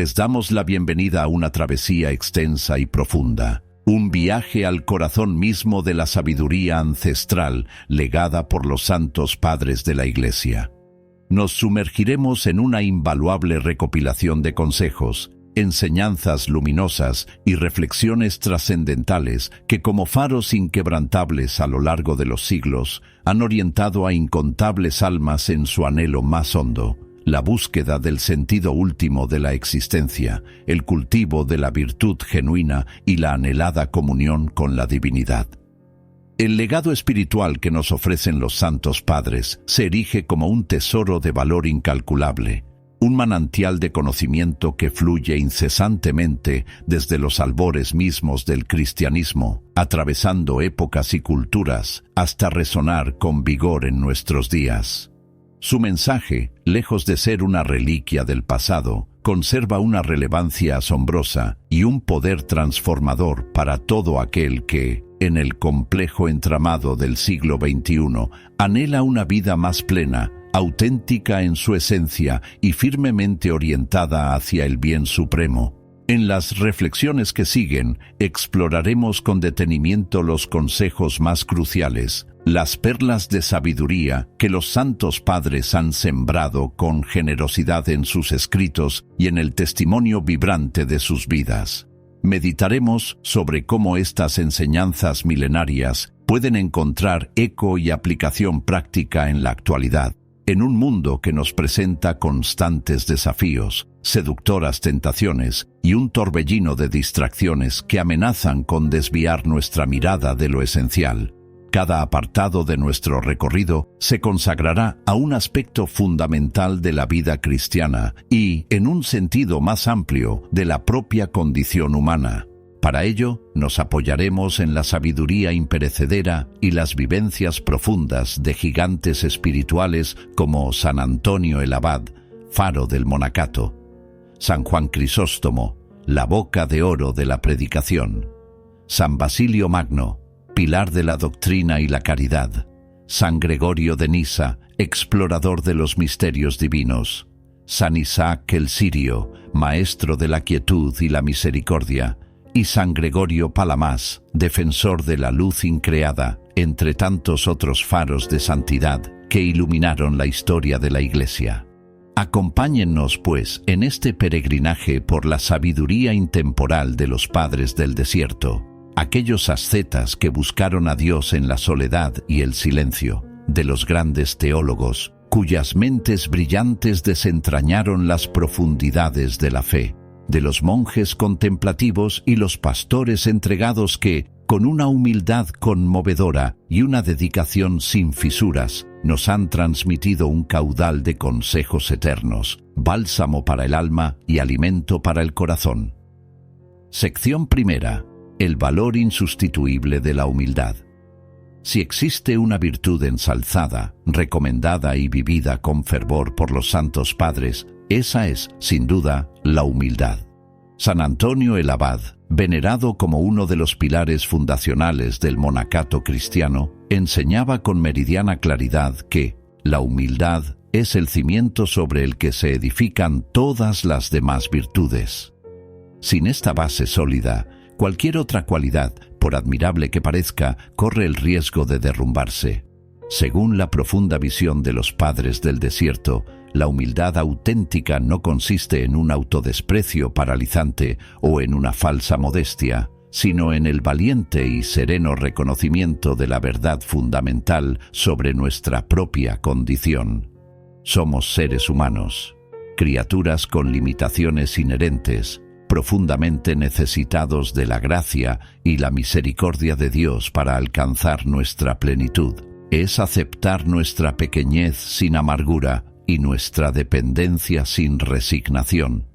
les damos la bienvenida a una travesía extensa y profunda, un viaje al corazón mismo de la sabiduría ancestral legada por los santos padres de la Iglesia. Nos sumergiremos en una invaluable recopilación de consejos, enseñanzas luminosas y reflexiones trascendentales que, como faros inquebrantables a lo largo de los siglos, han orientado a incontables almas en su anhelo más hondo, la búsqueda del sentido último de la existencia, el cultivo de la virtud genuina y la anhelada comunión con la divinidad. El legado espiritual que nos ofrecen los santos padres se erige como un tesoro de valor incalculable, un manantial de conocimiento que fluye incesantemente desde los albores mismos del cristianismo, atravesando épocas y culturas hasta resonar con vigor en nuestros días. Su mensaje, lejos de ser una reliquia del pasado, conserva una relevancia asombrosa y un poder transformador para todo aquel que, en el complejo entramado del siglo XXI, anhela una vida más plena, auténtica en su esencia y firmemente orientada hacia el bien supremo. En las reflexiones que siguen, exploraremos con detenimiento los consejos más cruciales, las perlas de sabiduría que los santos padres han sembrado con generosidad en sus escritos y en el testimonio vibrante de sus vidas. Meditaremos sobre cómo estas enseñanzas milenarias pueden encontrar eco y aplicación práctica en la actualidad, en un mundo que nos presenta constantes desafíos, seductoras tentaciones y un torbellino de distracciones que amenazan con desviar nuestra mirada de lo esencial. Cada apartado de nuestro recorrido se consagrará a un aspecto fundamental de la vida cristiana y, en un sentido más amplio, de la propia condición humana. Para ello, nos apoyaremos en la sabiduría imperecedera y las vivencias profundas de gigantes espirituales como San Antonio el Abad, faro del monacato; San Juan Crisóstomo, la boca de oro de la predicación; San Basilio Magno, pilar de la doctrina y la caridad; San Gregorio de Nisa, explorador de los misterios divinos; San Isaac el Sirio, maestro de la quietud y la misericordia; y San Gregorio Palamas, defensor de la luz increada, entre tantos otros faros de santidad que iluminaron la historia de la Iglesia. Acompáñennos, pues, en este peregrinaje por la sabiduría intemporal de los padres del desierto, aquellos ascetas que buscaron a Dios en la soledad y el silencio, de los grandes teólogos, cuyas mentes brillantes desentrañaron las profundidades de la fe, de los monjes contemplativos y los pastores entregados que, con una humildad conmovedora y una dedicación sin fisuras, nos han transmitido un caudal de consejos eternos, bálsamo para el alma y alimento para el corazón. Sección primera. El valor insustituible de la humildad. Si existe una virtud ensalzada, recomendada y vivida con fervor por los santos padres, esa es, sin duda, la humildad. San Antonio el Abad, venerado como uno de los pilares fundacionales del monacato cristiano, enseñaba con meridiana claridad que la humildad es el cimiento sobre el que se edifican todas las demás virtudes. Sin esta base sólida, cualquier otra cualidad, por admirable que parezca, corre el riesgo de derrumbarse. Según la profunda visión de los padres del desierto, la humildad auténtica no consiste en un autodesprecio paralizante o en una falsa modestia, sino en el valiente y sereno reconocimiento de la verdad fundamental sobre nuestra propia condición. Somos seres humanos, criaturas con limitaciones inherentes, profundamente necesitados de la gracia y la misericordia de Dios para alcanzar nuestra plenitud. Es aceptar nuestra pequeñez sin amargura y nuestra dependencia sin resignación.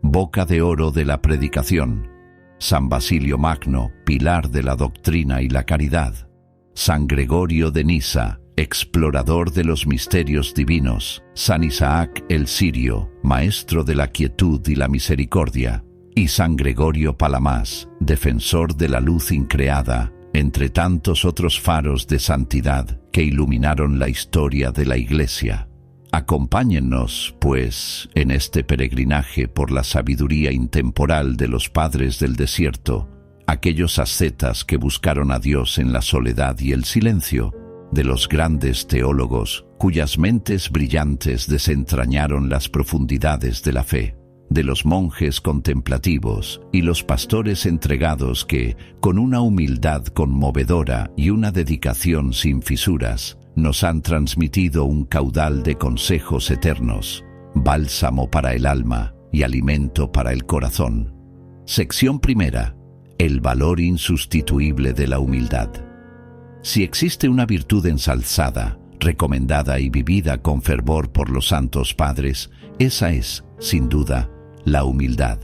Boca de oro de la predicación. San Basilio Magno, pilar de la doctrina y la caridad. San Gregorio de Nisa, explorador de los misterios divinos. San Isaac el Sirio, maestro de la quietud y la misericordia. Y San Gregorio Palamas, defensor de la luz increada, entre tantos otros faros de santidad que iluminaron la historia de la Iglesia. Acompáñennos, pues, en este peregrinaje por la sabiduría intemporal de los padres del desierto, aquellos ascetas que buscaron a Dios en la soledad y el silencio, de los grandes teólogos cuyas mentes brillantes desentrañaron las profundidades de la fe, de los monjes contemplativos y los pastores entregados que, con una humildad conmovedora y una dedicación sin fisuras, nos han transmitido un caudal de consejos eternos, bálsamo para el alma y alimento para el corazón. Sección primera. El valor insustituible de la humildad. Si existe una virtud ensalzada, recomendada y vivida con fervor por los santos padres, esa es, sin duda, la humildad.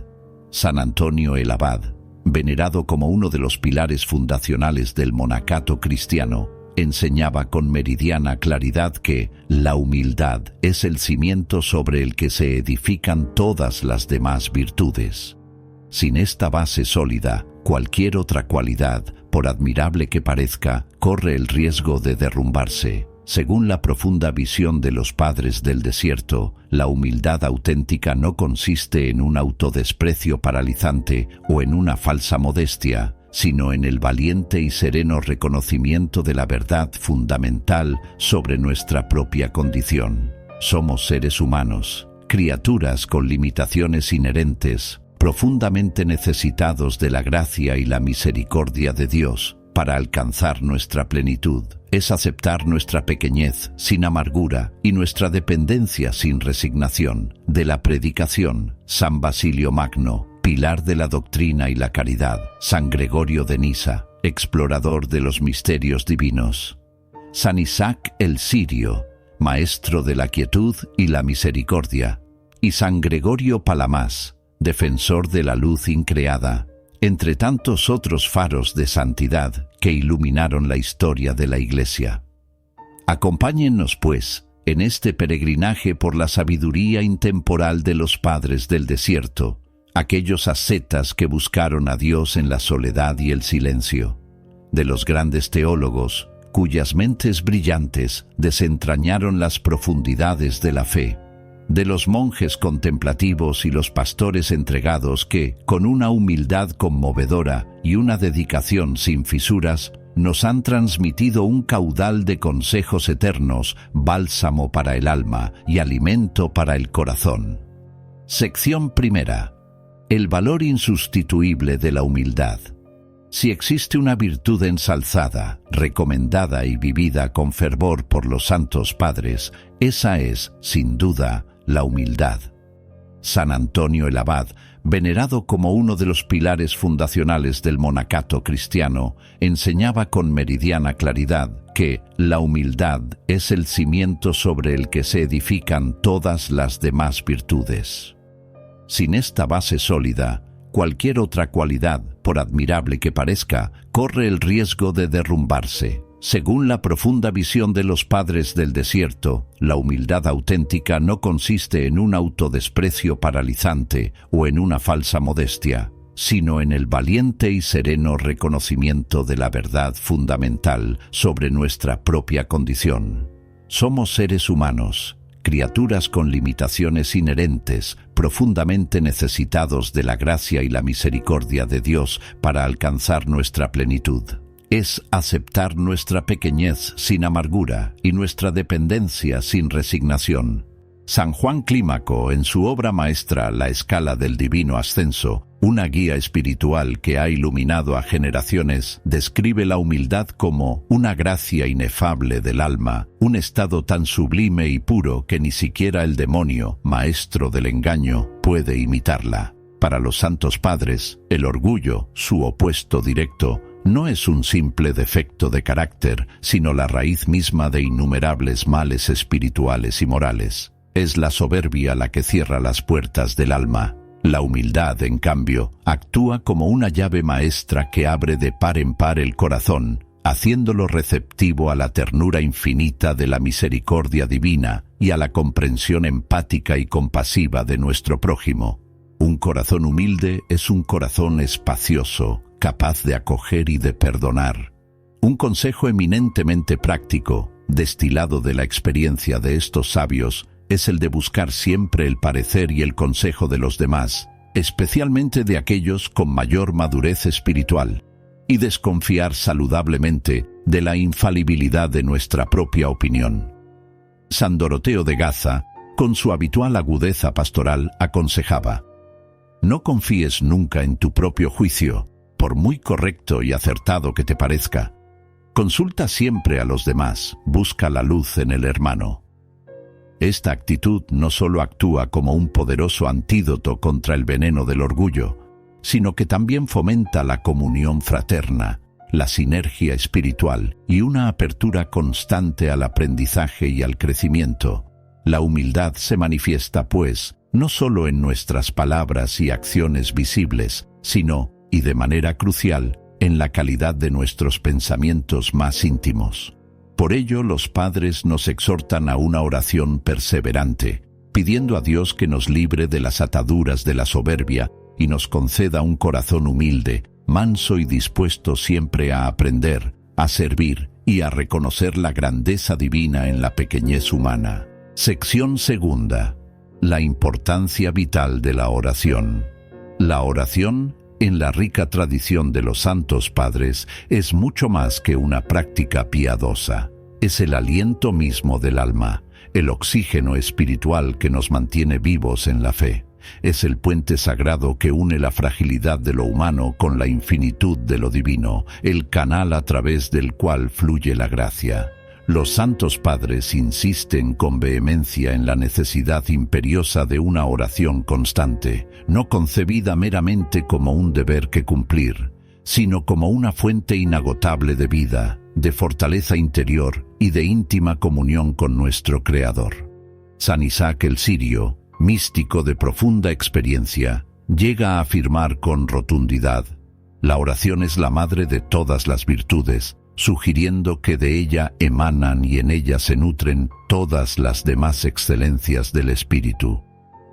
San Antonio el Abad, venerado como uno de los pilares fundacionales del monacato cristiano, enseñaba con meridiana claridad que la humildad es el cimiento sobre el que se edifican todas las demás virtudes. Sin esta base sólida, cualquier otra cualidad, por admirable que parezca, corre el riesgo de derrumbarse. Según la profunda visión de los padres del desierto, la humildad auténtica no consiste en un autodesprecio paralizante o en una falsa modestia, sino en el valiente y sereno reconocimiento de la verdad fundamental sobre nuestra propia condición. Somos seres humanos, criaturas con limitaciones inherentes, profundamente necesitados de la gracia y la misericordia de Dios para alcanzar nuestra plenitud. Es aceptar nuestra pequeñez sin amargura y nuestra dependencia sin resignación. De la predicación, San Basilio Magno, pilar de la doctrina y la caridad, San Gregorio de Nisa, explorador de los misterios divinos, San Isaac el Sirio, maestro de la quietud y la misericordia, y San Gregorio Palamas, defensor de la luz increada, entre tantos otros faros de santidad que iluminaron la historia de la Iglesia. Acompáñennos, pues, en este peregrinaje por la sabiduría intemporal de los padres del desierto, aquellos ascetas que buscaron a Dios en la soledad y el silencio, de los grandes teólogos cuyas mentes brillantes desentrañaron las profundidades de la fe, de los monjes contemplativos y los pastores entregados que, con una humildad conmovedora y una dedicación sin fisuras, nos han transmitido un caudal de consejos eternos, bálsamo para el alma y alimento para el corazón. Sección primera. El valor insustituible de la humildad. Si existe una virtud ensalzada, recomendada y vivida con fervor por los santos padres, esa es, sin duda, la humildad. San Antonio el Abad, venerado como uno de los pilares fundacionales del monacato cristiano, enseñaba con meridiana claridad que la humildad es el cimiento sobre el que se edifican todas las demás virtudes. Sin esta base sólida, cualquier otra cualidad, por admirable que parezca, corre el riesgo de derrumbarse. Según la profunda visión de los padres del desierto, la humildad auténtica no consiste en un autodesprecio paralizante o en una falsa modestia, sino en el valiente y sereno reconocimiento de la verdad fundamental sobre nuestra propia condición. Somos seres humanos, criaturas con limitaciones inherentes, profundamente necesitados de la gracia y la misericordia de Dios para alcanzar nuestra plenitud. Es aceptar nuestra pequeñez sin amargura y nuestra dependencia sin resignación. San Juan Clímaco, en su obra maestra La escala del divino ascenso, una guía espiritual que ha iluminado a generaciones, describe la humildad como una gracia inefable del alma, un estado tan sublime y puro que ni siquiera el demonio, maestro del engaño, puede imitarla. Para los santos padres, el orgullo, su opuesto directo, no es un simple defecto de carácter, sino la raíz misma de innumerables males espirituales y morales. Es la soberbia la que cierra las puertas del alma. La humildad, en cambio, actúa como una llave maestra que abre de par en par el corazón, haciéndolo receptivo a la ternura infinita de la misericordia divina y a la comprensión empática y compasiva de nuestro prójimo. Un corazón humilde es un corazón espacioso, capaz de acoger y de perdonar. Un consejo eminentemente práctico, destilado de la experiencia de estos sabios, es el de buscar siempre el parecer y el consejo de los demás, especialmente de aquellos con mayor madurez espiritual, y desconfiar saludablemente de la infalibilidad de nuestra propia opinión. San Doroteo de Gaza, con su habitual agudeza pastoral, aconsejaba: no confíes nunca en tu propio juicio, por muy correcto y acertado que te parezca. Consulta siempre a los demás, busca la luz en el hermano. Esta actitud no solo actúa como un poderoso antídoto contra el veneno del orgullo, sino que también fomenta la comunión fraterna, la sinergia espiritual y una apertura constante al aprendizaje y al crecimiento. La humildad se manifiesta, pues, no solo en nuestras palabras y acciones visibles, sino, y de manera crucial, en la calidad de nuestros pensamientos más íntimos. Por ello, los padres nos exhortan a una oración perseverante, pidiendo a Dios que nos libre de las ataduras de la soberbia y nos conceda un corazón humilde, manso y dispuesto siempre a aprender, a servir y a reconocer la grandeza divina en la pequeñez humana. Sección segunda. La importancia vital de la oración. La oración, en la rica tradición de los santos padres, es mucho más que una práctica piadosa. Es el aliento mismo del alma, el oxígeno espiritual que nos mantiene vivos en la fe. Es el puente sagrado que une la fragilidad de lo humano con la infinitud de lo divino, el canal a través del cual fluye la gracia. Los santos padres insisten con vehemencia en la necesidad imperiosa de una oración constante, no concebida meramente como un deber que cumplir, sino como una fuente inagotable de vida, de fortaleza interior y de íntima comunión con nuestro Creador. San Isaac el Sirio, místico de profunda experiencia, llega a afirmar con rotundidad: la oración es la madre de todas las virtudes, sugiriendo que de ella emanan y en ella se nutren todas las demás excelencias del espíritu.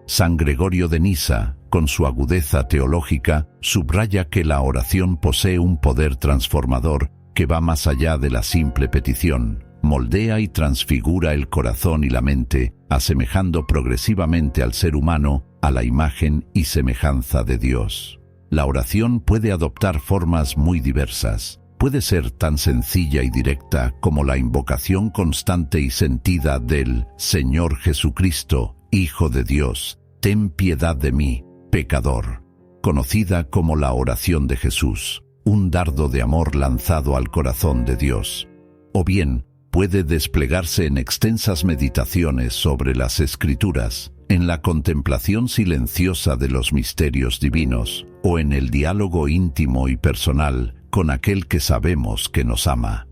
San Gregorio de Nisa, con su agudeza teológica, subraya que la oración posee un poder transformador que va más allá de la simple petición, moldea y transfigura el corazón y la mente, asemejando progresivamente al ser humano a la imagen y semejanza de Dios. La oración puede adoptar formas muy diversas. Puede ser tan sencilla y directa como la invocación constante y sentida del Señor Jesucristo, Hijo de Dios, ten piedad de mí, pecador, conocida como la oración de Jesús, un dardo de amor lanzado al corazón de Dios. O bien, puede desplegarse en extensas meditaciones sobre las Escrituras, en la contemplación silenciosa de los misterios divinos, o en el diálogo íntimo y personal con aquel que sabemos que nos ama.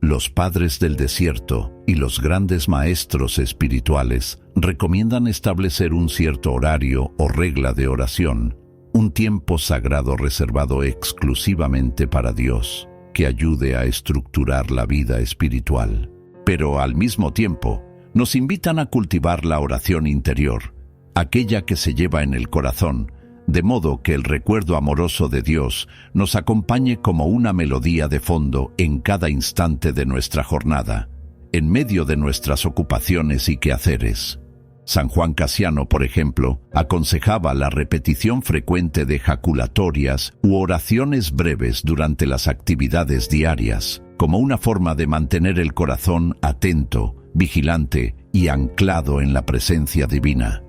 Los padres del desierto y los grandes maestros espirituales recomiendan establecer un cierto horario o regla de oración, un tiempo sagrado reservado exclusivamente para Dios, que ayude a estructurar la vida espiritual. Pero al mismo tiempo, nos invitan a cultivar la oración interior, aquella que se lleva en el corazón, de modo que el recuerdo amoroso de Dios nos acompañe como una melodía de fondo en cada instante de nuestra jornada, en medio de nuestras ocupaciones y quehaceres. San Juan Casiano, por ejemplo, aconsejaba la repetición frecuente de jaculatorias u oraciones breves durante las actividades diarias, como una forma de mantener el corazón atento, vigilante y anclado en la presencia divina.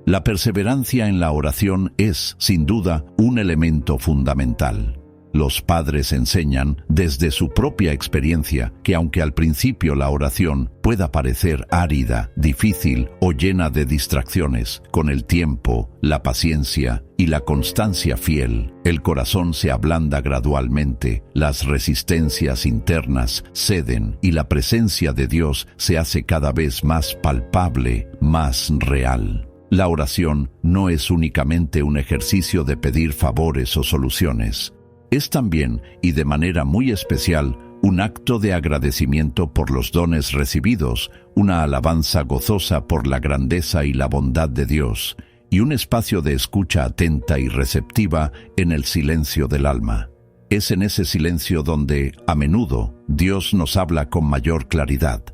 La perseverancia en la oración es, sin duda, un elemento fundamental. Los padres enseñan, desde su propia experiencia, que aunque al principio la oración pueda parecer árida, difícil o llena de distracciones, con el tiempo, la paciencia y la constancia fiel, el corazón se ablanda gradualmente, las resistencias internas ceden y la presencia de Dios se hace cada vez más palpable, más real. La oración no es únicamente un ejercicio de pedir favores o soluciones. Es también, y de manera muy especial, un acto de agradecimiento por los dones recibidos, una alabanza gozosa por la grandeza y la bondad de Dios, y un espacio de escucha atenta y receptiva en el silencio del alma. Es en ese silencio donde, a menudo, Dios nos habla con mayor claridad.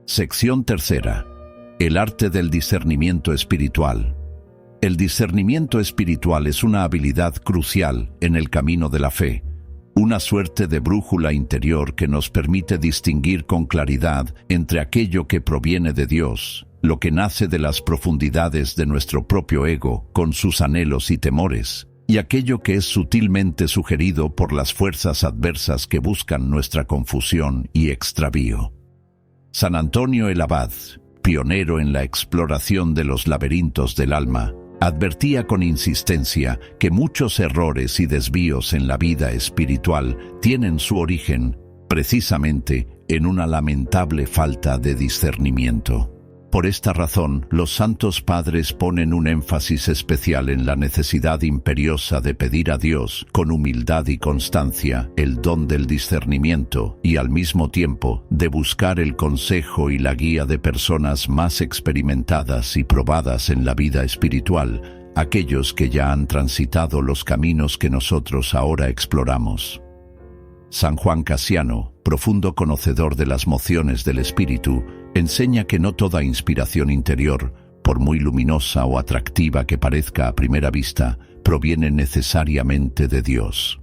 Sección tercera. El arte del discernimiento espiritual. El discernimiento espiritual es una habilidad crucial en el camino de la fe, una suerte de brújula interior que nos permite distinguir con claridad entre aquello que proviene de Dios, lo que nace de las profundidades de nuestro propio ego, con sus anhelos y temores, y aquello que es sutilmente sugerido por las fuerzas adversas que buscan nuestra confusión y extravío. San Antonio el Abad, pionero en la exploración de los laberintos del alma, advertía con insistencia que muchos errores y desvíos en la vida espiritual tienen su origen, precisamente, en una lamentable falta de discernimiento. Por esta razón, los santos padres ponen un énfasis especial en la necesidad imperiosa de pedir a Dios, con humildad y constancia, el don del discernimiento y, al mismo tiempo, de buscar el consejo y la guía de personas más experimentadas y probadas en la vida espiritual, aquellos que ya han transitado los caminos que nosotros ahora exploramos. San Juan Casiano, profundo conocedor de las mociones del espíritu, enseña que no toda inspiración interior, por muy luminosa o atractiva que parezca a primera vista, proviene necesariamente de Dios.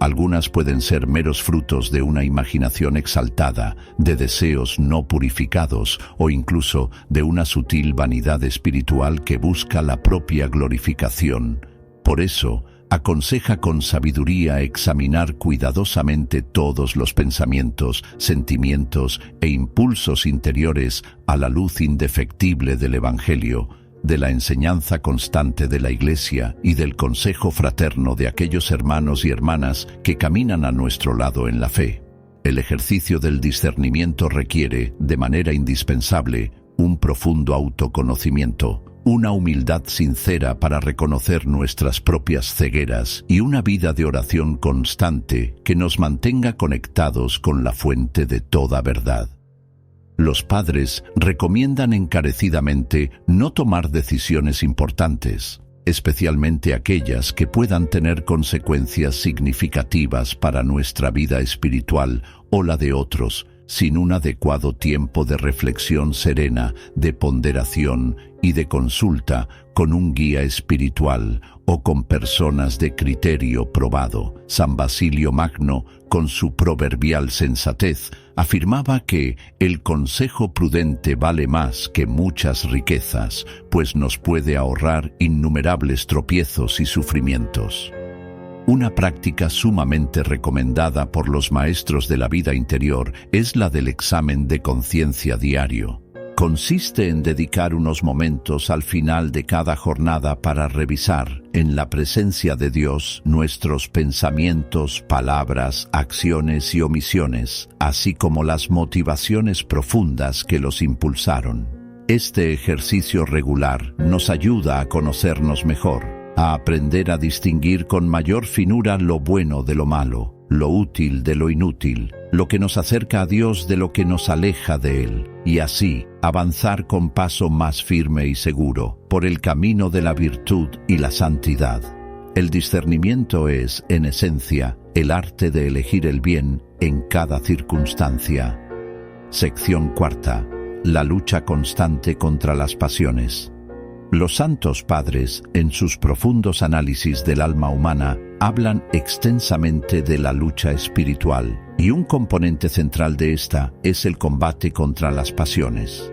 Algunas pueden ser meros frutos de una imaginación exaltada, de deseos no purificados o incluso de una sutil vanidad espiritual que busca la propia glorificación. Por eso, aconseja con sabiduría examinar cuidadosamente todos los pensamientos, sentimientos e impulsos interiores a la luz indefectible del Evangelio, de la enseñanza constante de la Iglesia y del consejo fraterno de aquellos hermanos y hermanas que caminan a nuestro lado en la fe. El ejercicio del discernimiento requiere, de manera indispensable, un profundo autoconocimiento, una humildad sincera para reconocer nuestras propias cegueras y una vida de oración constante que nos mantenga conectados con la fuente de toda verdad. Los padres recomiendan encarecidamente no tomar decisiones importantes, especialmente aquellas que puedan tener consecuencias significativas para nuestra vida espiritual o la de otros, sin un adecuado tiempo de reflexión serena, de ponderación y de consulta con un guía espiritual o con personas de criterio probado. San Basilio Magno, con su proverbial sensatez, afirmaba que el consejo prudente vale más que muchas riquezas, pues nos puede ahorrar innumerables tropiezos y sufrimientos. Una práctica sumamente recomendada por los maestros de la vida interior es la del examen de conciencia diario. Consiste en dedicar unos momentos al final de cada jornada para revisar, en la presencia de Dios, nuestros pensamientos, palabras, acciones y omisiones, así como las motivaciones profundas que los impulsaron. Este ejercicio regular nos ayuda a conocernos mejor, a aprender a distinguir con mayor finura lo bueno de lo malo, lo útil de lo inútil, lo que nos acerca a Dios de lo que nos aleja de Él, y así avanzar con paso más firme y seguro por el camino de la virtud y la santidad. El discernimiento es, en esencia, el arte de elegir el bien en cada circunstancia. Sección cuarta. La lucha constante contra las pasiones. Los santos padres, en sus profundos análisis del alma humana, hablan extensamente de la lucha espiritual, y un componente central de esta es el combate contra las pasiones.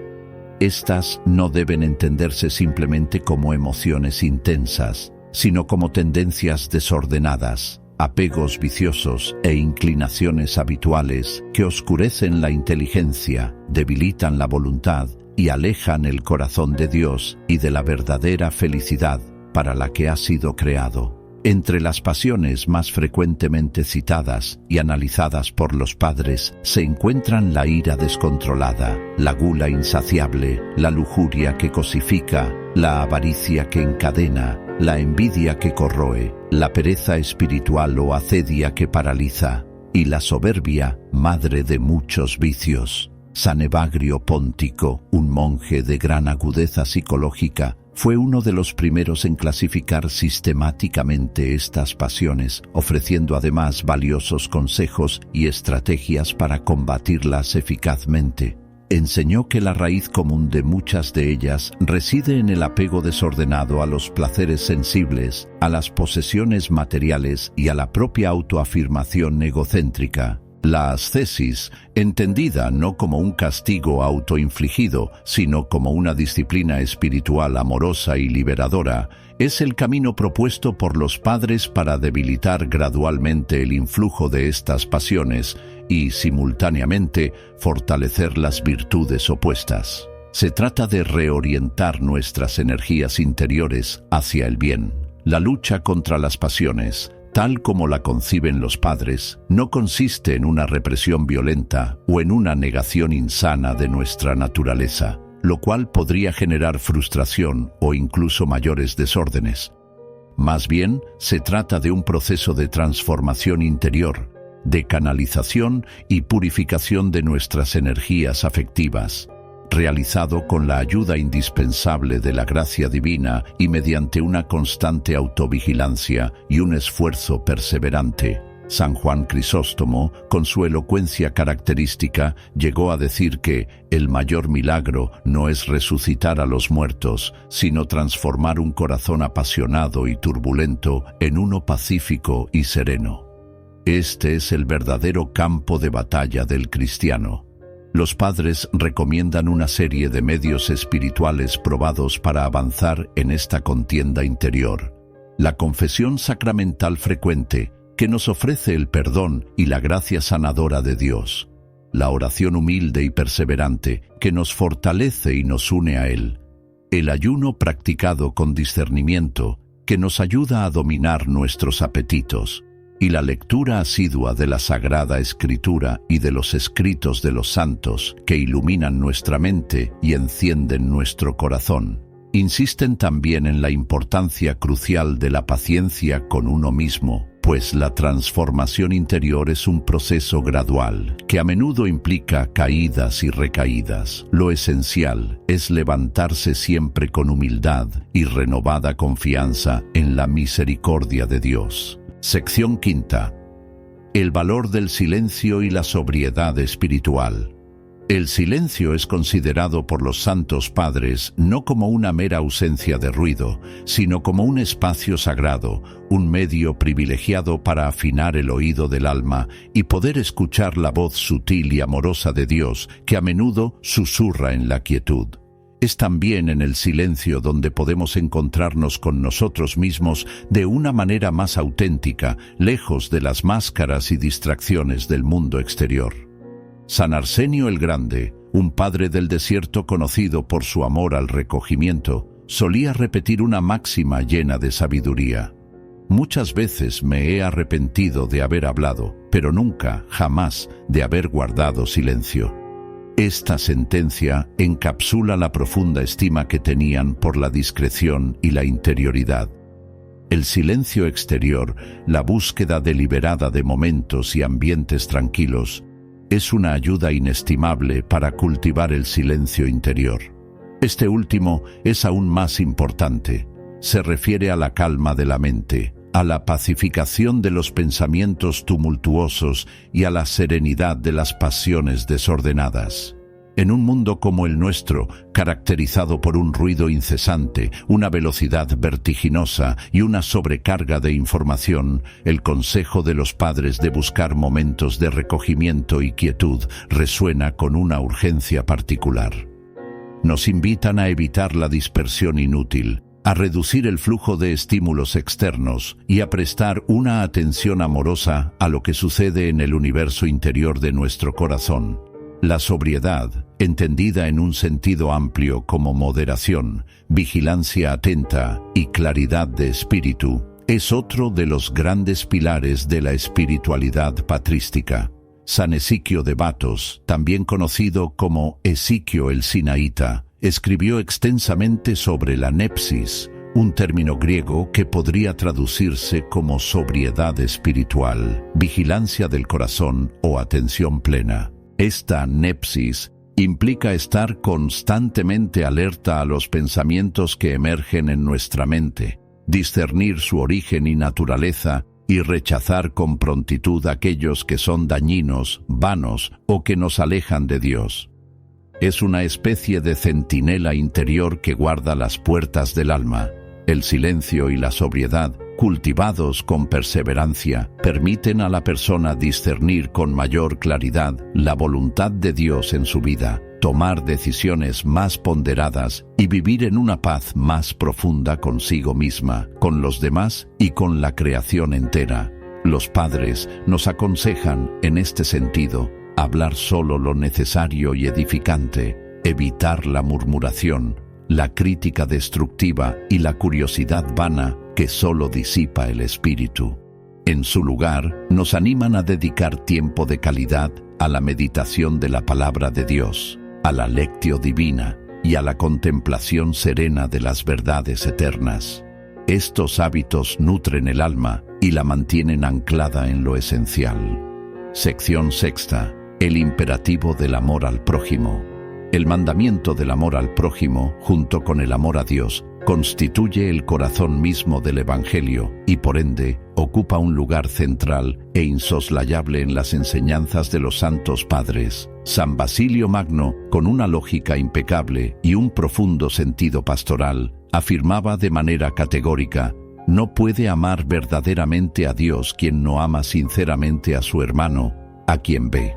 Estas no deben entenderse simplemente como emociones intensas, sino como tendencias desordenadas, apegos viciosos e inclinaciones habituales que oscurecen la inteligencia, debilitan la voluntad y alejan el corazón de Dios y de la verdadera felicidad para la que ha sido creado. Entre las pasiones más frecuentemente citadas y analizadas por los padres se encuentran la ira descontrolada, la gula insaciable, la lujuria que cosifica, la avaricia que encadena, la envidia que corroe, la pereza espiritual o acedia que paraliza, y la soberbia, madre de muchos vicios. San Evagrio Póntico, un monje de gran agudeza psicológica, fue uno de los primeros en clasificar sistemáticamente estas pasiones, ofreciendo además valiosos consejos y estrategias para combatirlas eficazmente. enseñó que la raíz común de muchas de ellas reside en el apego desordenado a los placeres sensibles, a las posesiones materiales y a la propia autoafirmación egocéntrica. La ascesis, entendida no como un castigo autoinfligido, sino como una disciplina espiritual amorosa y liberadora, es el camino propuesto por los padres para debilitar gradualmente el influjo de estas pasiones y, simultáneamente, fortalecer las virtudes opuestas. Se trata de reorientar nuestras energías interiores hacia el bien. La lucha contra las pasiones, tal como la conciben los padres, no consiste en una represión violenta o en una negación insana de nuestra naturaleza, lo cual podría generar frustración o incluso mayores desórdenes. Más bien, se trata de un proceso de transformación interior, de canalización y purificación de nuestras energías afectivas, realizado con la ayuda indispensable de la gracia divina y mediante una constante autovigilancia y un esfuerzo perseverante. San Juan Crisóstomo, con su elocuencia característica, llegó a decir que el mayor milagro no es resucitar a los muertos, sino transformar un corazón apasionado y turbulento en uno pacífico y sereno. Este es el verdadero campo de batalla del cristiano. Los padres recomiendan una serie de medios espirituales probados para avanzar en esta contienda interior. La confesión sacramental frecuente, que nos ofrece el perdón y la gracia sanadora de Dios. La oración humilde y perseverante, que nos fortalece y nos une a Él. El ayuno practicado con discernimiento, que nos ayuda a dominar nuestros apetitos. Y la lectura asidua de la Sagrada Escritura y de los escritos de los santos, que iluminan nuestra mente y encienden nuestro corazón. Insisten también en la importancia crucial de la paciencia con uno mismo, pues la transformación interior es un proceso gradual, que a menudo implica caídas y recaídas. Lo esencial es levantarse siempre con humildad y renovada confianza en la misericordia de Dios. Sección quinta. El valor del silencio y la sobriedad espiritual. El silencio es considerado por los santos padres no como una mera ausencia de ruido, sino como un espacio sagrado, un medio privilegiado para afinar el oído del alma y poder escuchar la voz sutil y amorosa de Dios, que a menudo susurra en la quietud. Es también en el silencio donde podemos encontrarnos con nosotros mismos de una manera más auténtica, lejos de las máscaras y distracciones del mundo exterior. San Arsenio el Grande, un padre del desierto conocido por su amor al recogimiento, solía repetir una máxima llena de sabiduría. Muchas veces me he arrepentido de haber hablado, pero nunca, jamás, de haber guardado silencio. Esta sentencia encapsula la profunda estima que tenían por la discreción y la interioridad. El silencio exterior, la búsqueda deliberada de momentos y ambientes tranquilos, es una ayuda inestimable para cultivar el silencio interior. Este último es aún más importante. Se refiere a la calma de la mente, a la pacificación de los pensamientos tumultuosos y a la serenidad de las pasiones desordenadas. En un mundo como el nuestro, caracterizado por un ruido incesante, una velocidad vertiginosa y una sobrecarga de información, el consejo de los padres de buscar momentos de recogimiento y quietud resuena con una urgencia particular. Nos invitan a evitar la dispersión inútil, a reducir el flujo de estímulos externos y a prestar una atención amorosa a lo que sucede en el universo interior de nuestro corazón. La sobriedad, entendida en un sentido amplio como moderación, vigilancia atenta y claridad de espíritu, es otro de los grandes pilares de la espiritualidad patrística. San Esiquio de Batos, también conocido como Esiquio el Sinaíta, escribió extensamente sobre la nepsis, un término griego que podría traducirse como sobriedad espiritual, vigilancia del corazón o atención plena. Esta nepsis implica estar constantemente alerta a los pensamientos que emergen en nuestra mente, discernir su origen y naturaleza y rechazar con prontitud aquellos que son dañinos, vanos o que nos alejan de Dios. Es una especie de centinela interior que guarda las puertas del alma. El silencio y la sobriedad, cultivados con perseverancia, permiten a la persona discernir con mayor claridad la voluntad de Dios en su vida, tomar decisiones más ponderadas y vivir en una paz más profunda consigo misma, con los demás y con la creación entera. Los padres nos aconsejan, en este sentido, hablar solo lo necesario y edificante, evitar la murmuración, la crítica destructiva y la curiosidad vana que solo disipa el espíritu. En su lugar, nos animan a dedicar tiempo de calidad a la meditación de la palabra de Dios, a la lectio divina y a la contemplación serena de las verdades eternas. Estos hábitos nutren el alma y la mantienen anclada en lo esencial. Sección sexta. El imperativo del amor al prójimo. El mandamiento del amor al prójimo, junto con el amor a Dios, constituye el corazón mismo del Evangelio y, por ende, ocupa un lugar central e insoslayable en las enseñanzas de los santos padres. San Basilio Magno, con una lógica impecable y un profundo sentido pastoral, afirmaba de manera categórica: no puede amar verdaderamente a Dios quien no ama sinceramente a su hermano, a quien ve.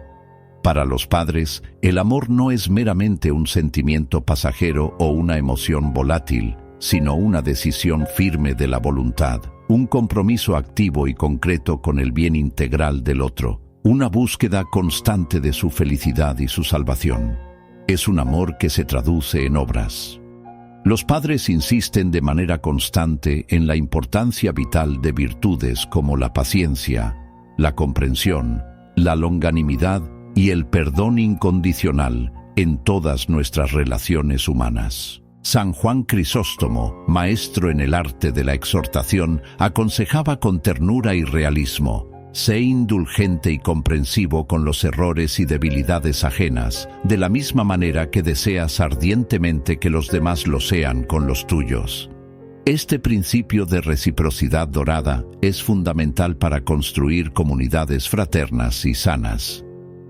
Para los padres, el amor no es meramente un sentimiento pasajero o una emoción volátil, sino una decisión firme de la voluntad, un compromiso activo y concreto con el bien integral del otro, una búsqueda constante de su felicidad y su salvación. Es un amor que se traduce en obras. Los padres insisten de manera constante en la importancia vital de virtudes como la paciencia, la comprensión, la longanimidad y el perdón incondicional en todas nuestras relaciones humanas. San Juan Crisóstomo, maestro en el arte de la exhortación, aconsejaba con ternura y realismo: sé indulgente y comprensivo con los errores y debilidades ajenas, de la misma manera que deseas ardientemente que los demás lo sean con los tuyos. Este principio de reciprocidad dorada es fundamental para construir comunidades fraternas y sanas.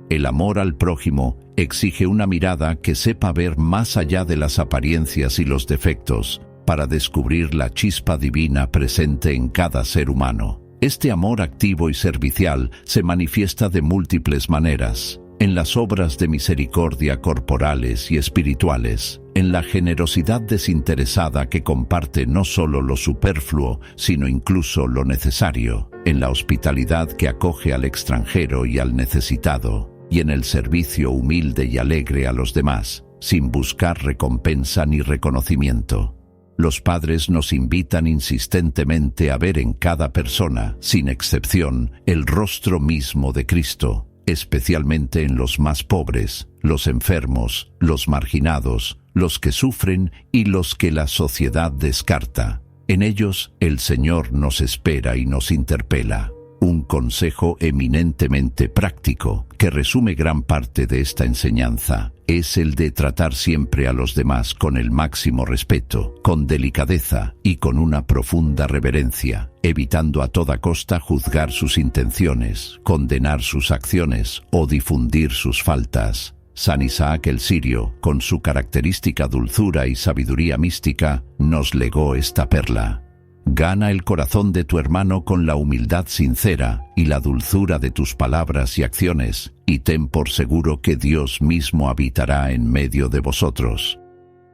El amor al prójimo exige una mirada que sepa ver más allá de las apariencias y los defectos, para descubrir la chispa divina presente en cada ser humano. Este amor activo y servicial se manifiesta de múltiples maneras: en las obras de misericordia corporales y espirituales, en la generosidad desinteresada que comparte no solo lo superfluo, sino incluso lo necesario, en la hospitalidad que acoge al extranjero y al necesitado, y en el servicio humilde y alegre a los demás, sin buscar recompensa ni reconocimiento. Los padres nos invitan insistentemente a ver en cada persona, sin excepción, el rostro mismo de Cristo, especialmente en los más pobres, los enfermos, los marginados, los que sufren y los que la sociedad descarta. En ellos el Señor nos espera y nos interpela. Un consejo eminentemente práctico, que resume gran parte de esta enseñanza, es el de tratar siempre a los demás con el máximo respeto, con delicadeza y con una profunda reverencia, evitando a toda costa juzgar sus intenciones, condenar sus acciones o difundir sus faltas. San Isaac el Sirio, con su característica dulzura y sabiduría mística, nos legó esta perla: gana el corazón de tu hermano con la humildad sincera y la dulzura de tus palabras y acciones, y ten por seguro que Dios mismo habitará en medio de vosotros.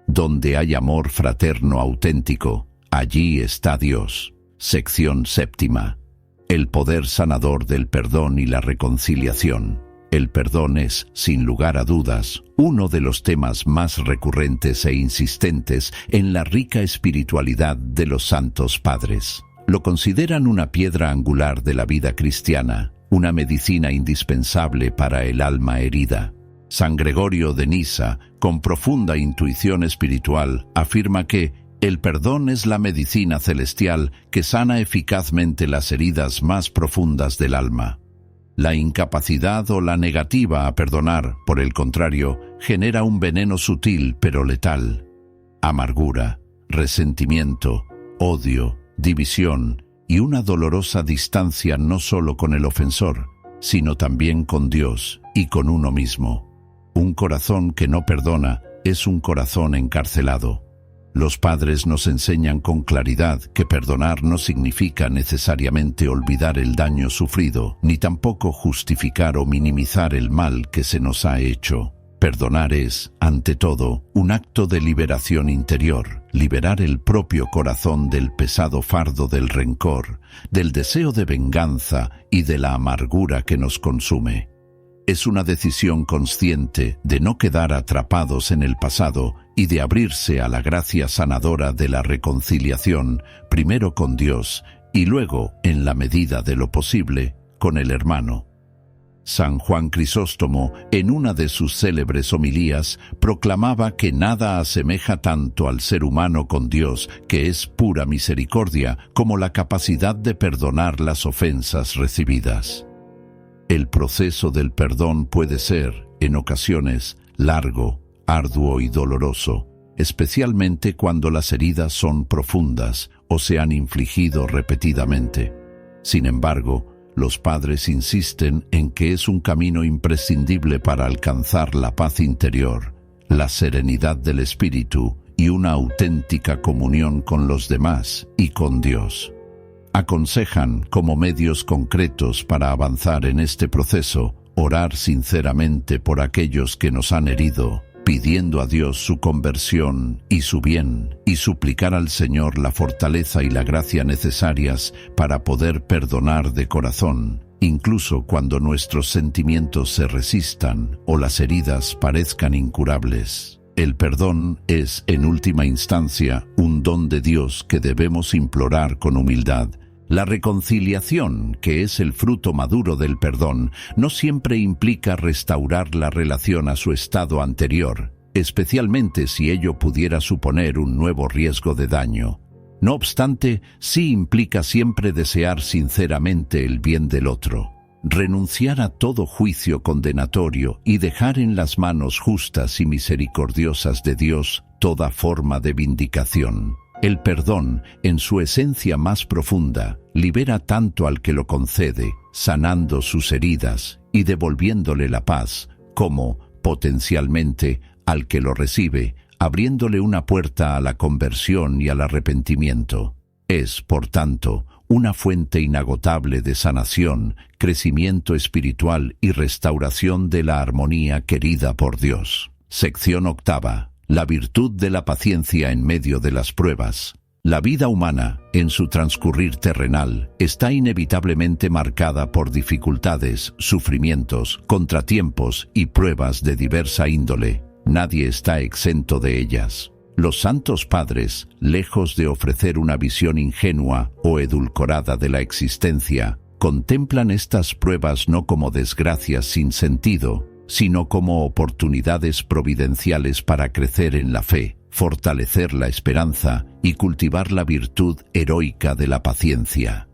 Donde hay amor fraterno auténtico, allí está Dios. Sección séptima. El poder sanador del perdón y la reconciliación. El perdón es, sin lugar a dudas, uno de los temas más recurrentes e insistentes en la rica espiritualidad de los santos padres. Lo consideran una piedra angular de la vida cristiana, una medicina indispensable para el alma herida. San Gregorio de Nisa, con profunda intuición espiritual, afirma que el perdón es la medicina celestial que sana eficazmente las heridas más profundas del alma. La incapacidad o la negativa a perdonar, por el contrario, genera un veneno sutil pero letal. Amargura, resentimiento, odio, división y una dolorosa distancia no solo con el ofensor, sino también con Dios y con uno mismo. Un corazón que no perdona es un corazón encarcelado. Los padres nos enseñan con claridad que perdonar no significa necesariamente olvidar el daño sufrido, ni tampoco justificar o minimizar el mal que se nos ha hecho. Perdonar es, ante todo, un acto de liberación interior, liberar el propio corazón del pesado fardo del rencor, del deseo de venganza y de la amargura que nos consume. Es una decisión consciente de no quedar atrapados en el pasado y de abrirse a la gracia sanadora de la reconciliación, primero con Dios y luego, en la medida de lo posible, con el hermano. San Juan Crisóstomo, en una de sus célebres homilías, proclamaba que nada asemeja tanto al ser humano con Dios, que es pura misericordia, como la capacidad de perdonar las ofensas recibidas. El proceso del perdón puede ser, en ocasiones, largo, arduo y doloroso, especialmente cuando las heridas son profundas o se han infligido repetidamente. Sin embargo, los padres insisten en que es un camino imprescindible para alcanzar la paz interior, la serenidad del espíritu y una auténtica comunión con los demás y con Dios. Aconsejan, como medios concretos para avanzar en este proceso, orar sinceramente por aquellos que nos han herido, pidiendo a Dios su conversión y su bien, y suplicar al Señor la fortaleza y la gracia necesarias para poder perdonar de corazón, incluso cuando nuestros sentimientos se resistan o las heridas parezcan incurables. El perdón es, en última instancia, un don de Dios que debemos implorar con humildad. La reconciliación, que es el fruto maduro del perdón, no siempre implica restaurar la relación a su estado anterior, especialmente si ello pudiera suponer un nuevo riesgo de daño. No obstante, sí implica siempre desear sinceramente el bien del otro, renunciar a todo juicio condenatorio y dejar en las manos justas y misericordiosas de Dios toda forma de vindicación. El perdón, en su esencia más profunda, libera tanto al que lo concede, sanando sus heridas y devolviéndole la paz, como, potencialmente, al que lo recibe, abriéndole una puerta a la conversión y al arrepentimiento. Es, por tanto, una fuente inagotable de sanación, crecimiento espiritual y restauración de la armonía querida por Dios. Sección octava. La virtud de la paciencia en medio de las pruebas. La vida humana, en su transcurrir terrenal, está inevitablemente marcada por dificultades, sufrimientos, contratiempos y pruebas de diversa índole. Nadie está exento de ellas. Los santos padres, lejos de ofrecer una visión ingenua o edulcorada de la existencia, contemplan estas pruebas no como desgracias sin sentido, sino como oportunidades providenciales para crecer en la fe, fortalecer la esperanza y cultivar la virtud heroica de la paciencia.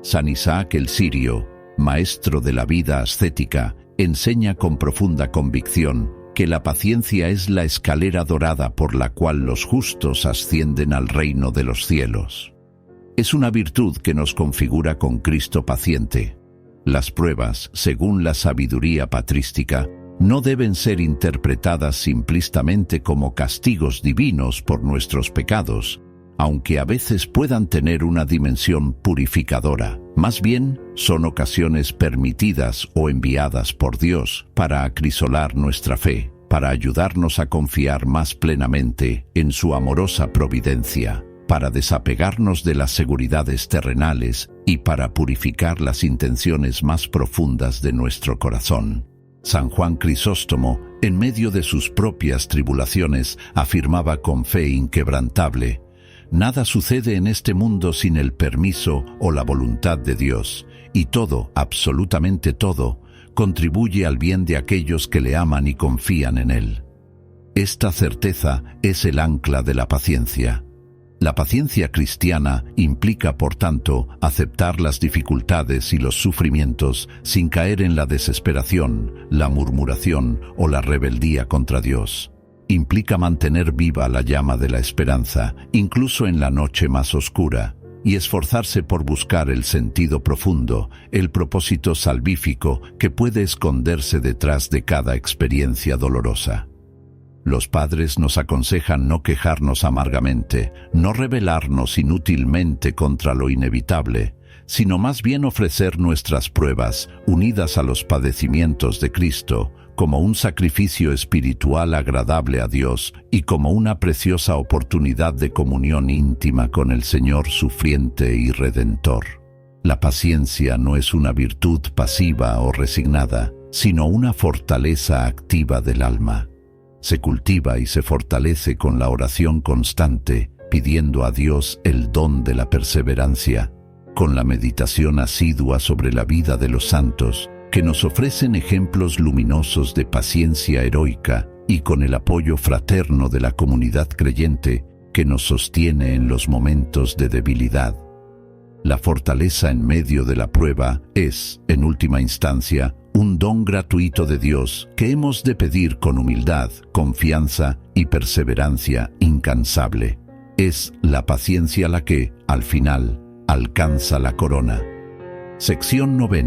San Isaac el Sirio, maestro de la vida ascética, enseña con profunda convicción que la paciencia es la escalera dorada por la cual los justos ascienden al reino de los cielos. Es una virtud que nos configura con Cristo paciente. Las pruebas, según la sabiduría patrística, no deben ser interpretadas simplistamente como castigos divinos por nuestros pecados, aunque a veces puedan tener una dimensión purificadora. Más bien, son ocasiones permitidas o enviadas por Dios para acrisolar nuestra fe, para ayudarnos a confiar más plenamente en su amorosa providencia, para desapegarnos de las seguridades terrenales y para purificar las intenciones más profundas de nuestro corazón. San Juan Crisóstomo, en medio de sus propias tribulaciones, afirmaba con fe inquebrantable: «Nada sucede en este mundo sin el permiso o la voluntad de Dios, y todo, absolutamente todo, contribuye al bien de aquellos que le aman y confían en Él». Esta certeza es el ancla de la paciencia. La paciencia cristiana implica, por tanto, aceptar las dificultades y los sufrimientos sin caer en la desesperación, la murmuración o la rebeldía contra Dios. Implica mantener viva la llama de la esperanza, incluso en la noche más oscura, y esforzarse por buscar el sentido profundo, el propósito salvífico que puede esconderse detrás de cada experiencia dolorosa. Los padres nos aconsejan no quejarnos amargamente, no rebelarnos inútilmente contra lo inevitable, sino más bien ofrecer nuestras pruebas, unidas a los padecimientos de Cristo, como un sacrificio espiritual agradable a Dios y como una preciosa oportunidad de comunión íntima con el Señor sufriente y redentor. La paciencia no es una virtud pasiva o resignada, sino una fortaleza activa del alma. Se cultiva y se fortalece con la oración constante, pidiendo a Dios el don de la perseverancia, con la meditación asidua sobre la vida de los santos, que nos ofrecen ejemplos luminosos de paciencia heroica, y con el apoyo fraterno de la comunidad creyente que nos sostiene en los momentos de debilidad. La fortaleza en medio de la prueba es, en última instancia, un don gratuito de Dios que hemos de pedir con humildad, confianza y perseverancia incansable. Es la paciencia la que, al final, alcanza la corona. Sección 9.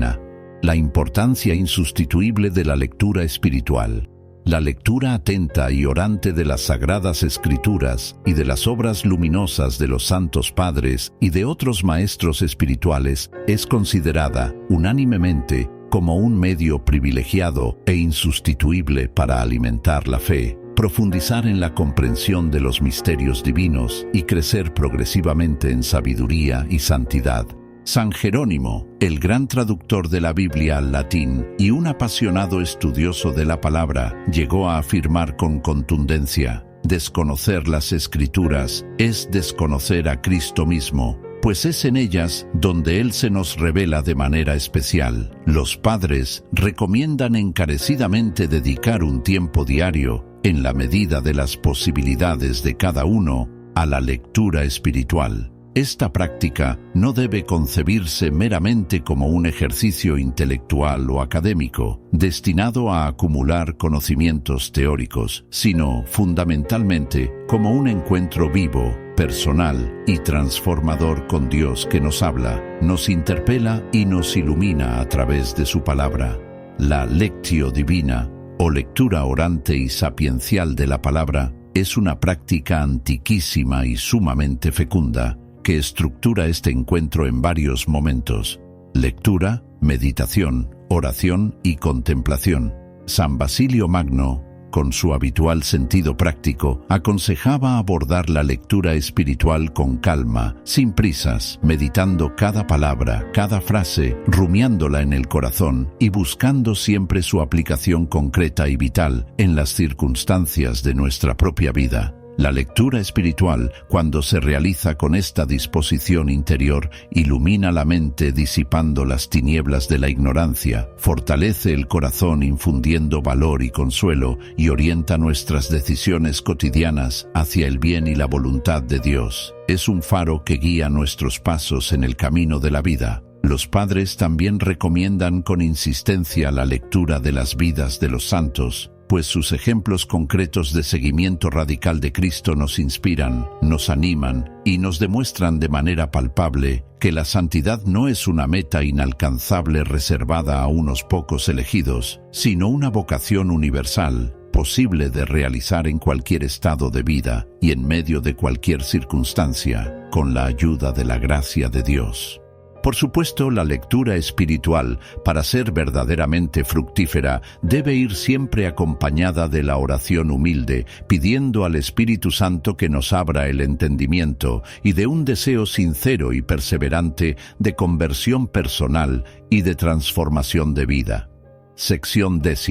La importancia insustituible de la lectura espiritual. La lectura atenta y orante de las Sagradas Escrituras y de las obras luminosas de los Santos Padres y de otros maestros espirituales es considerada, unánimemente, como un medio privilegiado e insustituible para alimentar la fe, profundizar en la comprensión de los misterios divinos y crecer progresivamente en sabiduría y santidad. San Jerónimo, el gran traductor de la Biblia al latín y un apasionado estudioso de la palabra, llegó a afirmar con contundencia: desconocer las Escrituras es desconocer a Cristo mismo, pues es en ellas donde Él se nos revela de manera especial. Los padres recomiendan encarecidamente dedicar un tiempo diario, en la medida de las posibilidades de cada uno, a la lectura espiritual. Esta práctica no debe concebirse meramente como un ejercicio intelectual o académico, destinado a acumular conocimientos teóricos, sino, fundamentalmente, como un encuentro vivo, personal y transformador con Dios que nos habla, nos interpela y nos ilumina a través de su palabra. La lectio divina, o lectura orante y sapiencial de la palabra, es una práctica antiquísima y sumamente fecunda, que estructura este encuentro en varios momentos: lectura, meditación, oración y contemplación. San Basilio Magno, con su habitual sentido práctico, aconsejaba abordar la lectura espiritual con calma, sin prisas, meditando cada palabra, cada frase, rumiándola en el corazón y buscando siempre su aplicación concreta y vital en las circunstancias de nuestra propia vida. La lectura espiritual, cuando se realiza con esta disposición interior, ilumina la mente disipando las tinieblas de la ignorancia, fortalece el corazón infundiendo valor y consuelo y orienta nuestras decisiones cotidianas hacia el bien y la voluntad de Dios. Es un faro que guía nuestros pasos en el camino de la vida. Los padres también recomiendan con insistencia la lectura de las vidas de los santos, pues sus ejemplos concretos de seguimiento radical de Cristo nos inspiran, nos animan y nos demuestran de manera palpable que la santidad no es una meta inalcanzable reservada a unos pocos elegidos, sino una vocación universal, posible de realizar en cualquier estado de vida y en medio de cualquier circunstancia, con la ayuda de la gracia de Dios. Por supuesto, la lectura espiritual, para ser verdaderamente fructífera, debe ir siempre acompañada de la oración humilde, pidiendo al Espíritu Santo que nos abra el entendimiento y de un deseo sincero y perseverante de conversión personal y de transformación de vida. Sección 10.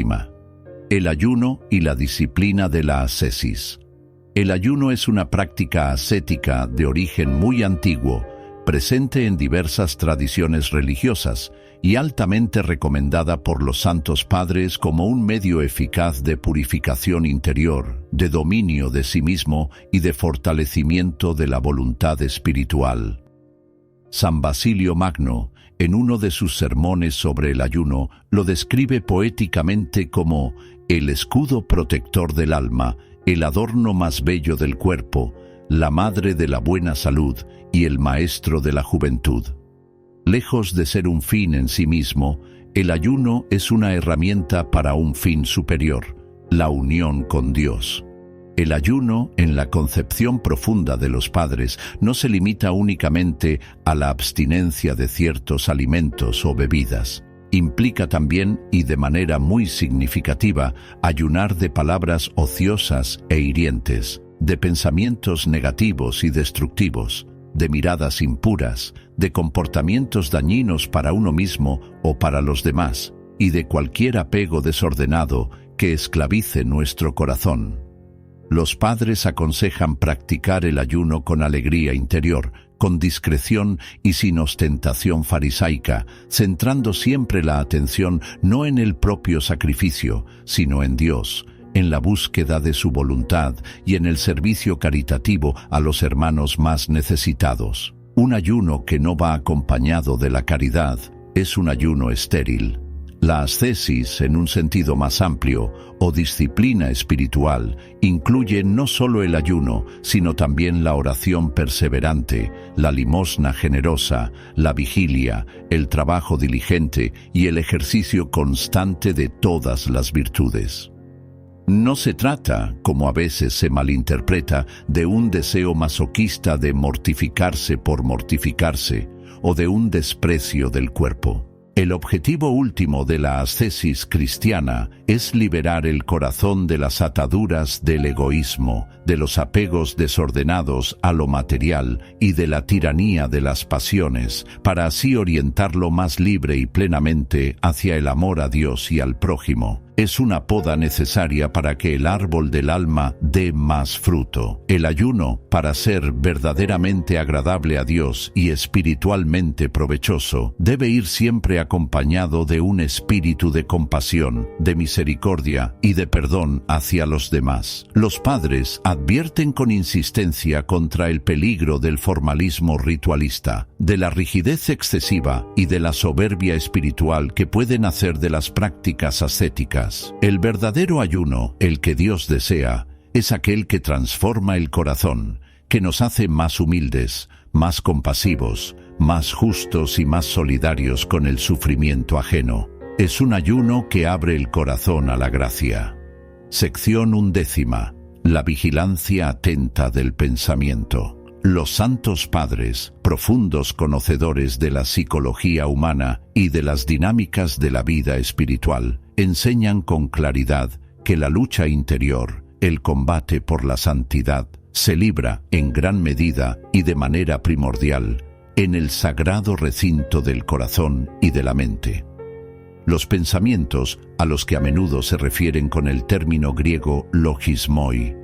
El ayuno y la disciplina de la ascesis. El ayuno es una práctica ascética de origen muy antiguo, presente en diversas tradiciones religiosas y altamente recomendada por los santos padres como un medio eficaz de purificación interior, de dominio de sí mismo y de fortalecimiento de la voluntad espiritual. San Basilio Magno, en uno de sus sermones sobre el ayuno, lo describe poéticamente como el escudo protector del alma, el adorno más bello del cuerpo, la madre de la buena salud y el maestro de la juventud. Lejos de ser un fin en sí mismo, el ayuno es una herramienta para un fin superior, la unión con Dios. El ayuno, en la concepción profunda de los padres, no se limita únicamente a la abstinencia de ciertos alimentos o bebidas. Implica también, y de manera muy significativa, ayunar de palabras ociosas e hirientes, de pensamientos negativos y destructivos, de miradas impuras, de comportamientos dañinos para uno mismo o para los demás, y de cualquier apego desordenado que esclavice nuestro corazón. Los padres aconsejan practicar el ayuno con alegría interior, con discreción y sin ostentación farisaica, centrando siempre la atención no en el propio sacrificio, sino en Dios, en la búsqueda de su voluntad y en el servicio caritativo a los hermanos más necesitados. Un ayuno que no va acompañado de la caridad es un ayuno estéril. La ascesis, en un sentido más amplio, o disciplina espiritual, incluye no solo el ayuno, sino también la oración perseverante, la limosna generosa, la vigilia, el trabajo diligente y el ejercicio constante de todas las virtudes. No se trata, como a veces se malinterpreta, de un deseo masoquista de mortificarse por mortificarse, o de un desprecio del cuerpo. El objetivo último de la ascesis cristiana es liberar el corazón de las ataduras del egoísmo, de los apegos desordenados a lo material y de la tiranía de las pasiones, para así orientarlo más libre y plenamente hacia el amor a Dios y al prójimo. Es una poda necesaria para que el árbol del alma dé más fruto. El ayuno, para ser verdaderamente agradable a Dios y espiritualmente provechoso, debe ir siempre acompañado de un espíritu de compasión, de misericordia y de perdón hacia los demás. Los padres advierten con insistencia contra el peligro del formalismo ritualista, de la rigidez excesiva y de la soberbia espiritual que pueden nacer de las prácticas ascéticas. El verdadero ayuno, el que Dios desea, es aquel que transforma el corazón, que nos hace más humildes, más compasivos, más justos y más solidarios con el sufrimiento ajeno. Es un ayuno que abre el corazón a la gracia. Sección 11. La vigilancia atenta del pensamiento. Los santos padres, profundos conocedores de la psicología humana y de las dinámicas de la vida espiritual, enseñan con claridad que la lucha interior, el combate por la santidad, se libra en gran medida y de manera primordial en el sagrado recinto del corazón y de la mente. Los pensamientos, a los que a menudo se refieren con el término griego logismoi,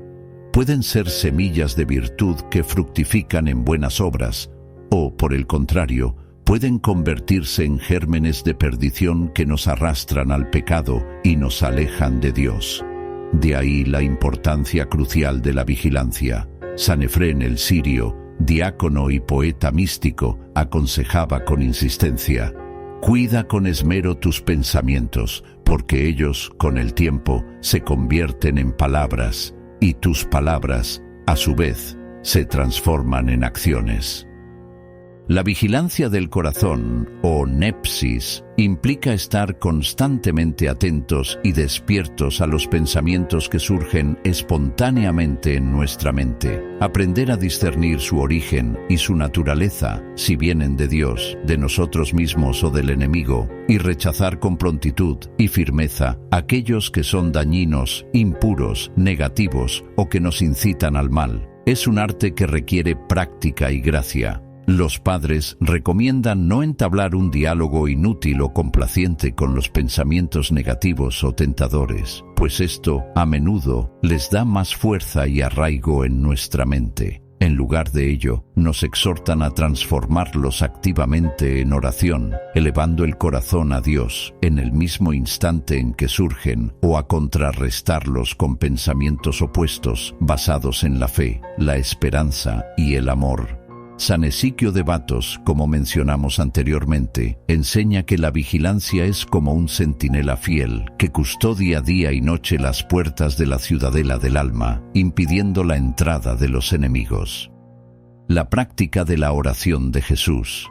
pueden ser semillas de virtud que fructifican en buenas obras, o, por el contrario, pueden convertirse en gérmenes de perdición que nos arrastran al pecado y nos alejan de Dios. De ahí la importancia crucial de la vigilancia. San Efrén el Sirio, diácono y poeta místico, aconsejaba con insistencia: cuida con esmero tus pensamientos, porque ellos, con el tiempo, se convierten en palabras, y tus palabras, a su vez, se transforman en acciones. La vigilancia del corazón, o nepsis, implica estar constantemente atentos y despiertos a los pensamientos que surgen espontáneamente en nuestra mente, aprender a discernir su origen y su naturaleza, si vienen de Dios, de nosotros mismos o del enemigo, y rechazar con prontitud y firmeza aquellos que son dañinos, impuros, negativos o que nos incitan al mal. Es un arte que requiere práctica y gracia. Los padres recomiendan no entablar un diálogo inútil o complaciente con los pensamientos negativos o tentadores, pues esto, a menudo, les da más fuerza y arraigo en nuestra mente. En lugar de ello, nos exhortan a transformarlos activamente en oración, elevando el corazón a Dios en el mismo instante en que surgen, o a contrarrestarlos con pensamientos opuestos basados en la fe, la esperanza y el amor. San Ezequiel de Batos, como mencionamos anteriormente, enseña que la vigilancia es como un centinela fiel que custodia día y noche las puertas de la ciudadela del alma, impidiendo la entrada de los enemigos. La práctica de la oración de Jesús.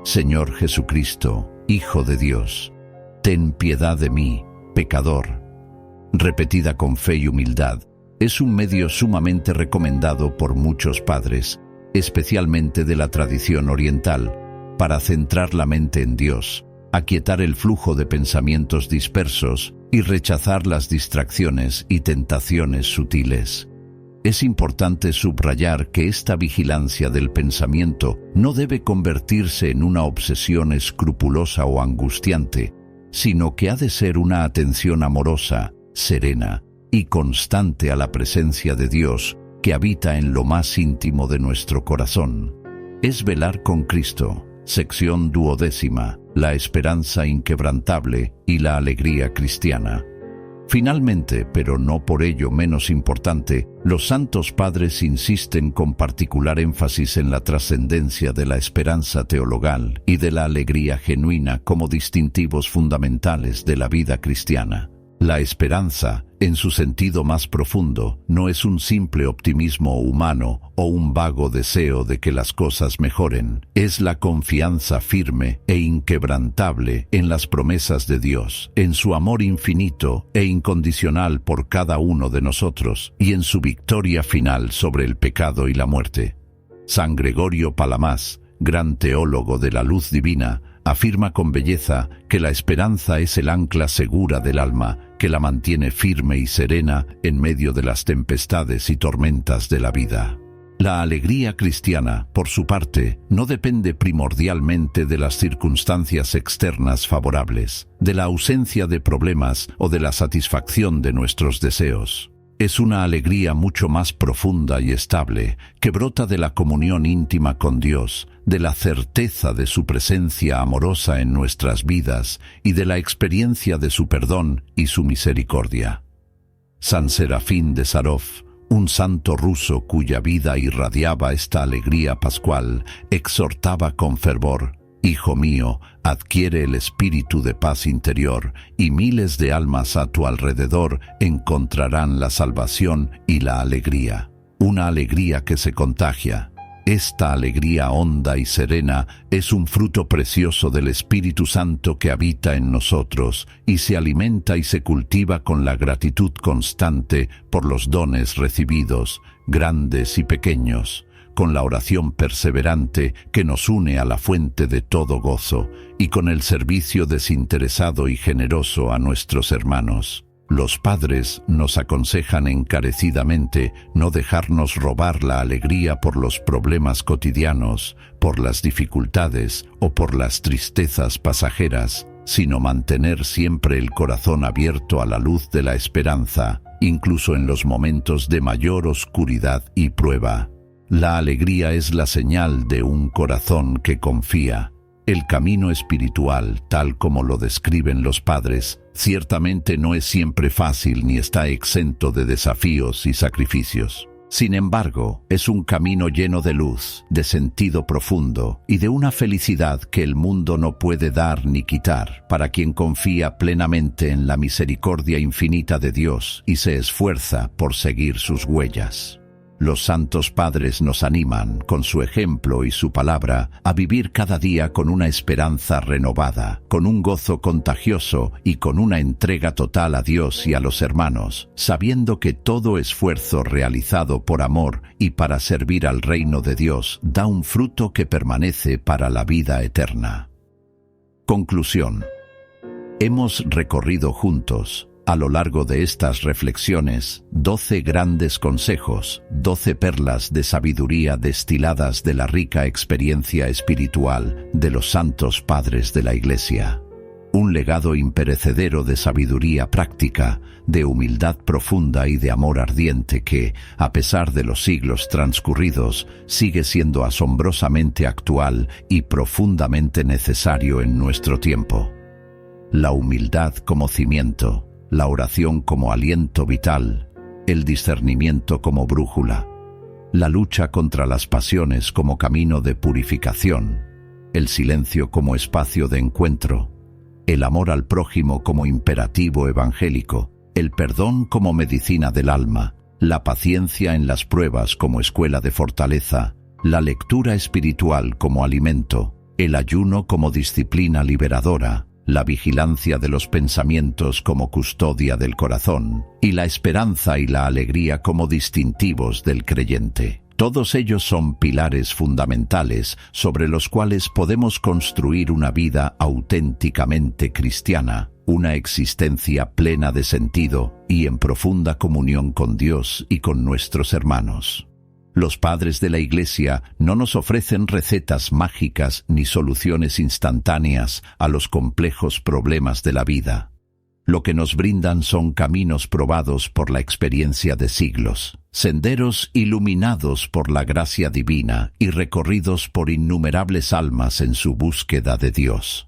Señor Jesucristo, Hijo de Dios, ten piedad de mí, pecador. Repetida con fe y humildad, es un medio sumamente recomendado por muchos padres, especialmente de la tradición oriental, para centrar la mente en Dios, aquietar el flujo de pensamientos dispersos y rechazar las distracciones y tentaciones sutiles. Es importante subrayar que esta vigilancia del pensamiento no debe convertirse en una obsesión escrupulosa o angustiante, sino que ha de ser una atención amorosa, serena y constante a la presencia de Dios que habita en lo más íntimo de nuestro corazón. Es velar con Cristo, sección 12, la esperanza inquebrantable y la alegría cristiana. Finalmente, pero no por ello menos importante, los santos padres insisten con particular énfasis en la trascendencia de la esperanza teologal y de la alegría genuina como distintivos fundamentales de la vida cristiana. La esperanza, en su sentido más profundo, no es un simple optimismo humano o un vago deseo de que las cosas mejoren. Es la confianza firme e inquebrantable en las promesas de Dios, en su amor infinito e incondicional por cada uno de nosotros y en su victoria final sobre el pecado y la muerte. San Gregorio Palamas, gran teólogo de la luz divina, afirma con belleza que la esperanza es el ancla segura del alma, que la mantiene firme y serena en medio de las tempestades y tormentas de la vida. La alegría cristiana, por su parte, no depende primordialmente de las circunstancias externas favorables, de la ausencia de problemas o de la satisfacción de nuestros deseos. Es una alegría mucho más profunda y estable, que brota de la comunión íntima con Dios, de la certeza de su presencia amorosa en nuestras vidas y de la experiencia de su perdón y su misericordia. San Serafín de Sarov, un santo ruso cuya vida irradiaba esta alegría pascual, exhortaba con fervor: Hijo mío, adquiere el espíritu de paz interior, y miles de almas a tu alrededor encontrarán la salvación y la alegría. Una alegría que se contagia. Esta alegría honda y serena es un fruto precioso del Espíritu Santo que habita en nosotros y se alimenta y se cultiva con la gratitud constante por los dones recibidos, grandes y pequeños, con la oración perseverante que nos une a la fuente de todo gozo y con el servicio desinteresado y generoso a nuestros hermanos. Los padres nos aconsejan encarecidamente no dejarnos robar la alegría por los problemas cotidianos, por las dificultades o por las tristezas pasajeras, sino mantener siempre el corazón abierto a la luz de la esperanza, incluso en los momentos de mayor oscuridad y prueba. La alegría es la señal de un corazón que confía. El camino espiritual, tal como lo describen los padres, ciertamente no es siempre fácil ni está exento de desafíos y sacrificios. Sin embargo, es un camino lleno de luz, de sentido profundo y de una felicidad que el mundo no puede dar ni quitar para quien confía plenamente en la misericordia infinita de Dios y se esfuerza por seguir sus huellas. Los santos padres nos animan, con su ejemplo y su palabra, a vivir cada día con una esperanza renovada, con un gozo contagioso y con una entrega total a Dios y a los hermanos, sabiendo que todo esfuerzo realizado por amor y para servir al reino de Dios da un fruto que permanece para la vida eterna. Conclusión. Hemos recorrido juntos, a lo largo de estas reflexiones, 12 grandes consejos, 12 perlas de sabiduría destiladas de la rica experiencia espiritual de los santos padres de la Iglesia. Un legado imperecedero de sabiduría práctica, de humildad profunda y de amor ardiente que, a pesar de los siglos transcurridos, sigue siendo asombrosamente actual y profundamente necesario en nuestro tiempo. La humildad como cimiento, la oración como aliento vital, el discernimiento como brújula. la lucha contra las pasiones como camino de purificación, el silencio como espacio de encuentro, el amor al prójimo como imperativo evangélico, el perdón como medicina del alma, la paciencia en las pruebas como escuela de fortaleza, la lectura espiritual como alimento, el ayuno como disciplina liberadora, la vigilancia de los pensamientos como custodia del corazón, y la esperanza y la alegría como distintivos del creyente. Todos ellos son pilares fundamentales sobre los cuales podemos construir una vida auténticamente cristiana, una existencia plena de sentido y en profunda comunión con Dios y con nuestros hermanos. Los padres de la Iglesia no nos ofrecen recetas mágicas ni soluciones instantáneas a los complejos problemas de la vida. Lo que nos brindan son caminos probados por la experiencia de siglos, senderos iluminados por la gracia divina y recorridos por innumerables almas en su búsqueda de Dios.